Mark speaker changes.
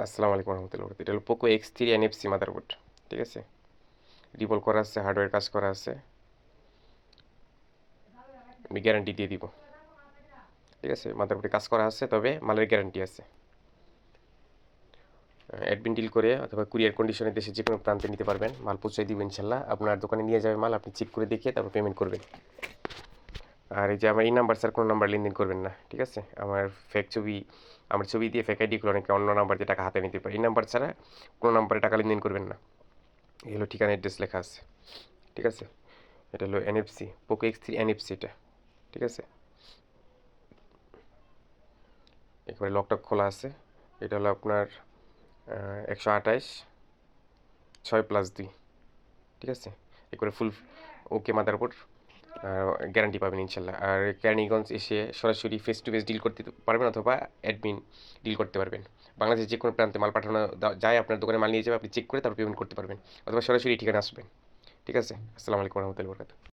Speaker 1: আসসালামু আলাইকুম রহমতুল্লাহ। এটা হলো পোকো X3 NFC মাদারবোর্ড। ঠিক আছে, রিবল করা আছে, হার্ডওয়্যার কাজ করা আছে, আমি গ্যারান্টি দিয়ে দিব। ঠিক আছে, মাদারবোর্ডে কাজ করা আছে, তবে মালের গ্যারান্টি আছে। অ্যাডমিন ডিল করে অথবা কুরিয়ার কন্ডিশনে দেশে যে কোনো প্রান্তে নিতে পারবেন, মাল পৌঁছাই দিব ইনশাল্লাহ। আপনার দোকানে নিয়ে যাবে মাল, আপনি চেক করে দেখে তারপর পেমেন্ট করবেন। আর এই যে আমার এই নাম্বার স্যার কোনো নাম্বার লেনদেন করবেন না। ঠিক আছে, আমার ফেক ছবি, আমার ছবি দিয়ে ফেক আইডি করে অনেকে অন্য নাম্বার দিয়ে টাকা হাতে নিতে পারে। এই নাম্বার ছাড়া কোনো নাম্বারে টাকা লেনদেন করবেন না। এই হলো ঠিকানা, অ্যাড্রেস লেখা আছে। ঠিক আছে, এটা হলো NFC, পোকো X3 NFC এটা। ঠিক আছে, একেবারে লকটক খোলা আছে। এটা হলো আপনার 128 6+2। ঠিক আছে, একেবারে ফুল ওকে মাদারবোর্ড, গ্যারান্টি পাবেন ইনশাল্লাহ। আর ক্যানিগঞ্জ এসে সরাসরি ফেস টু ফেস ডিল করতে পারবেন, অথবা অ্যাডমিন ডিল করতে পারবেন। বাংলাদেশের যে কোনো প্রান্তে মাল পাঠানো যায়, আপনার দোকানে মাল নিয়ে যাবে, আপনি চেক করে তারপর পেমেন্ট করতে পারবেন, অথবা সরাসরি ঠিকানা আসবেন। ঠিক আছে, আসসালামু আলাইকুম রহমতুল্লাহ বরকাত।